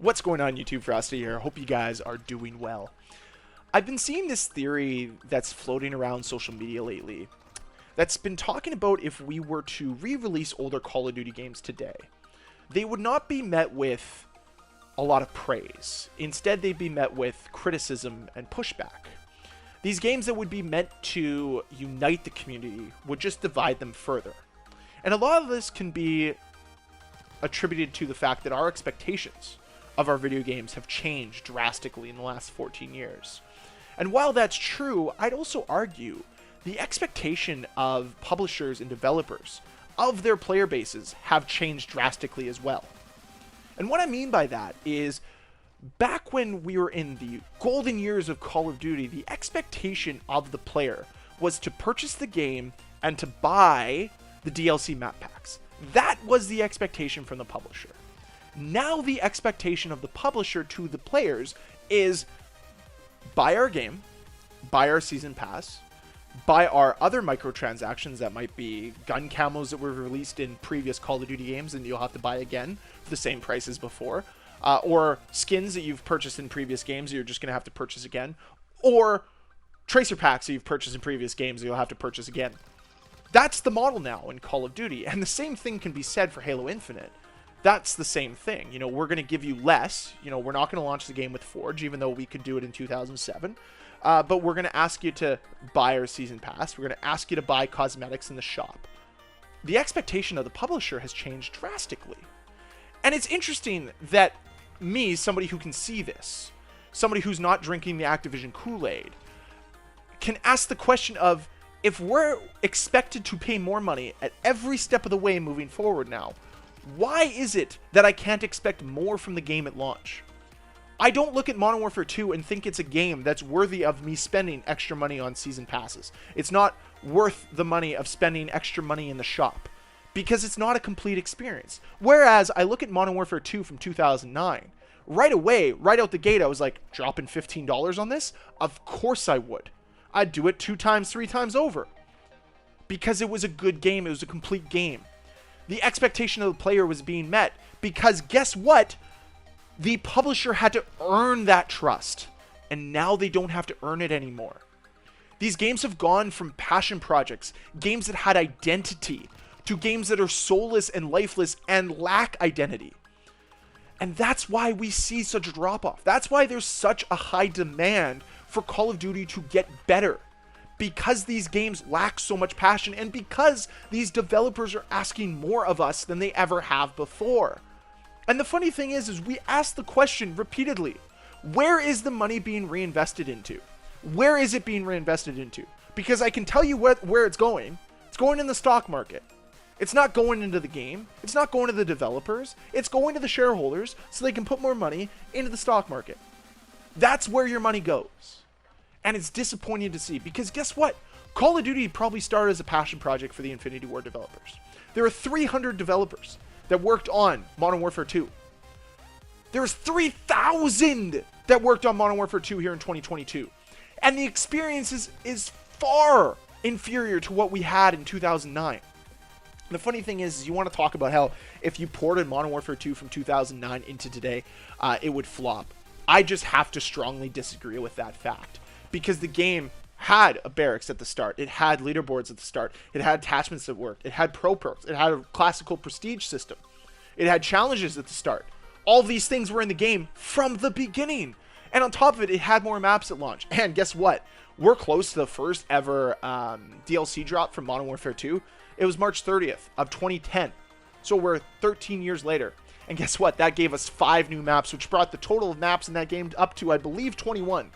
What's going on, YouTube? Ferocity here. Hope you guys are doing well. I've been seeing this theory that's floating around social media lately that's been talking about if we were to re-release older Call of Duty games today, they would not be met with a lot of praise. Instead, they'd be met with criticism and pushback. These games that would be meant to unite the community would just divide them further. And a lot of this can be attributed to the fact that our expectations of our video games have changed drastically in the last 14 years. And while that's true, I'd also argue the expectation of publishers and developers of their player bases have changed drastically as well. And what I mean by that is, back when we were in the golden years of Call of Duty, the expectation of the player was to purchase the game and to buy the DLC map packs. That was the expectation from the publisher. Now the expectation of the publisher to the players is buy our game, buy our season pass, buy our other microtransactions that might be gun camos that were released in previous Call of Duty games and you'll have to buy again for the same price as before, or skins that you've purchased in previous games that you're just going to have to purchase again, or tracer packs that you've purchased in previous games that you'll have to purchase again. That's the model now in Call of Duty, and the same thing can be said for Halo Infinite. That's the same thing. You know, we're going to give you less. You know, we're not going to launch the game with Forge, even though we could do it in 2007. But we're going to ask you to buy our season pass. We're going to ask you to buy cosmetics in the shop. The expectation of the publisher has changed drastically. And it's interesting that me, somebody who can see this, somebody who's not drinking the Activision Kool-Aid, can ask the question of, if we're expected to pay more money at every step of the way moving forward now, why is it that I can't expect more from the game at launch? I don't look at Modern Warfare 2 and think it's a game that's worthy of me spending extra money on season passes. It's not worth the money of spending extra money in the shop, because it's not a complete experience. Whereas I look at Modern Warfare 2 from 2009, right away, right out the gate, I was like, dropping $15 on this? Of course I would. I'd do it 2 times, 3 times over. Because it was a good game, it was a complete game. The expectation of the player was being met, because guess what? The publisher had to earn that trust, and now they don't have to earn it anymore. These games have gone from passion projects, games that had identity, to games that are soulless and lifeless and lack identity. And that's why we see such a drop-off. That's why there's such a high demand for Call of Duty to get better. Because these games lack so much passion, and because these developers are asking more of us than they ever have before. And the funny thing is we ask the question repeatedly, where is the money being reinvested into? Where is it being reinvested into? Because I can tell you where it's going. It's going in the stock market. It's not going into the game. It's not going to the developers. It's going to the shareholders so they can put more money into the stock market. That's where your money goes. And it's disappointing to see, because guess what? Call of Duty probably started as a passion project for the Infinity Ward developers. There are 300 developers that worked on Modern Warfare 2. There was 3,000 that worked on Modern Warfare 2 here in 2022. And the experience is far inferior to what we had in 2009. The funny thing is you want to talk about how if you ported Modern Warfare 2 from 2009 into today, it would flop. I just have to strongly disagree with that fact. Because the game had a barracks at the start. It had leaderboards at the start. It had attachments that worked. It had pro perks. It had a classical prestige system. It had challenges at the start. All these things were in the game from the beginning. And on top of it, it had more maps at launch. And guess what? We're close to the first ever DLC drop from Modern Warfare 2. It was March 30th of 2010. So we're 13 years later. And guess what? That gave us 5 new maps, which brought the total of maps in that game up to, I believe, 21.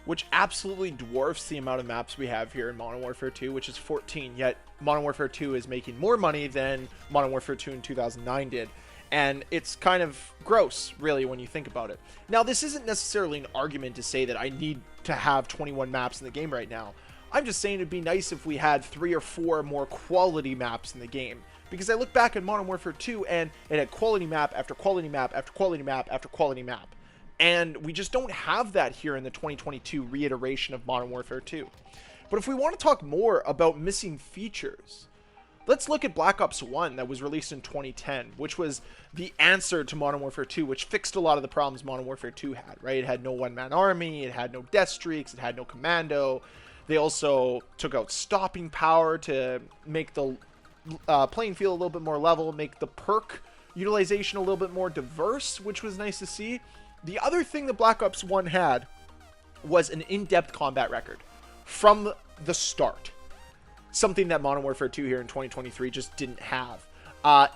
Which absolutely dwarfs the amount of maps we have here in Modern Warfare 2, which is 14. Yet Modern Warfare 2 is making more money than Modern Warfare 2 in 2009 did. And it's kind of gross, really, when you think about it. Now, this isn't necessarily an argument to say that I need to have 21 maps in the game right now. I'm just saying it'd be nice if we had 3 or 4 more quality maps in the game. Because I look back at Modern Warfare 2 and it had quality map after quality map after quality map after quality map. And we just don't have that here in the 2022 reiteration of Modern Warfare 2. But if we want to talk more about missing features, Let's look at Black Ops 1 that was released in 2010, which was the answer to Modern Warfare 2, which fixed a lot of the problems Modern Warfare 2 had, right? It had no one-man army, it had no death streaks, it had no commando. They also took out stopping power to make the playing field a little bit more level, make the perk utilization a little bit more diverse, which was nice to see. The other thing that Black Ops 1 had was an in-depth combat record from the start. Something that Modern Warfare 2 here in 2023 just didn't have.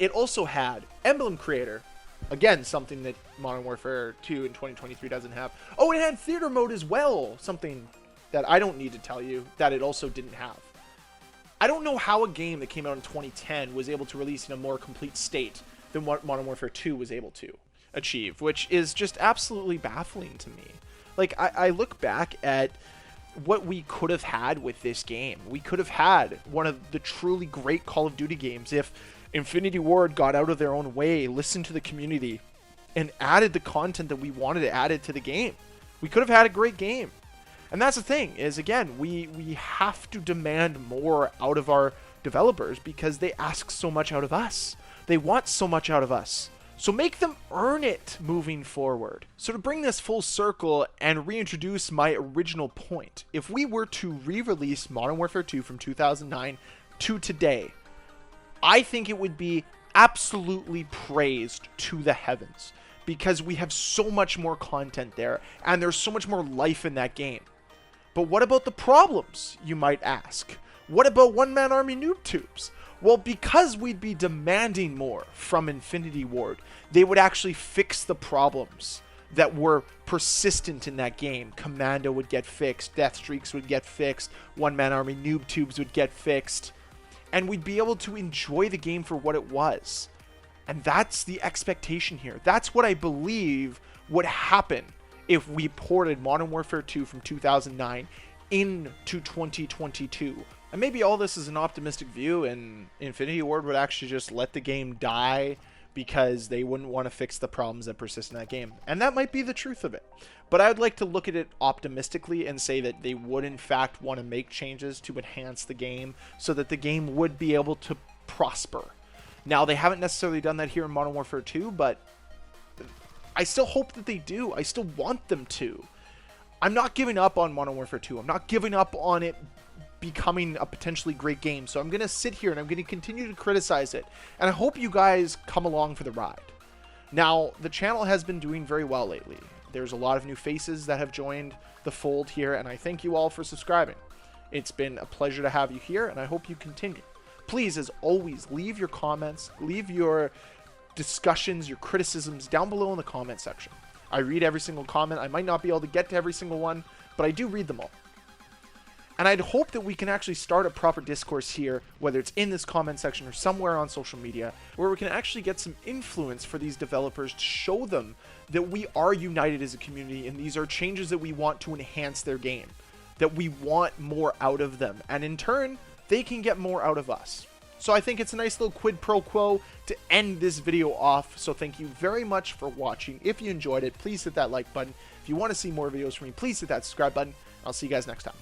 It also had Emblem Creator. Again, something that Modern Warfare 2 in 2023 doesn't have. Oh, it had Theater Mode as well. Something that I don't need to tell you that it also didn't have. I don't know how a game that came out in 2010 was able to release in a more complete state than what Modern Warfare 2 was able to achieve, which is just absolutely baffling to me. Like, I look back at what we could have had with this game. We could have had one of the truly great Call of Duty games if Infinity Ward got out of their own way, listened to the community, and added the content that we wanted added to the game. We could have had a great game. And that's the thing, is again, we have to demand more out of our developers because they ask so much out of us. They want so much out of us. So make them earn it moving forward. So to bring this full circle and reintroduce my original point, if we were to re-release Modern Warfare 2 from 2009 to today, I think it would be absolutely praised to the heavens because we have so much more content there and there's so much more life in that game. But what about the problems, you might ask? What about one-man army noob tubes? Well, because we'd be demanding more from Infinity Ward, they would actually fix the problems that were persistent in that game. Commando would get fixed, death streaks would get fixed, one-man army noob tubes would get fixed, and we'd be able to enjoy the game for what it was. And that's the expectation here. That's what I believe would happen if we ported Modern Warfare 2 from 2009 into 2022. And maybe all this is an optimistic view and Infinity Ward would actually just let the game die because they wouldn't want to fix the problems that persist in that game. And that might be the truth of it. But I would like to look at it optimistically and say that they would in fact want to make changes to enhance the game so that the game would be able to prosper. Now, they haven't necessarily done that here in Modern Warfare 2, but I still hope that they do. I still want them to. I'm not giving up on Modern Warfare 2. I'm not giving up on it becoming a potentially great game. So I'm going to sit here and I'm going to continue to criticize it. And I hope you guys come along for the ride. Now, the channel has been doing very well lately. There's a lot of new faces that have joined the fold here, and I thank you all for subscribing. It's been a pleasure to have you here, and I hope you continue. Please, as always, leave your comments, leave your discussions, your criticisms down below in the comment section. I read every single comment. I might not be able to get to every single one, but I do read them all. And I'd hope that we can actually start a proper discourse here, whether it's in this comment section or somewhere on social media, where we can actually get some influence for these developers to show them that we are united as a community and these are changes that we want to enhance their game, that we want more out of them, and in turn, they can get more out of us. So I think it's a nice little quid pro quo to end this video off. So thank you very much for watching. If you enjoyed it, please hit that like button. If you want to see more videos from me, please hit that subscribe button. I'll see you guys next time.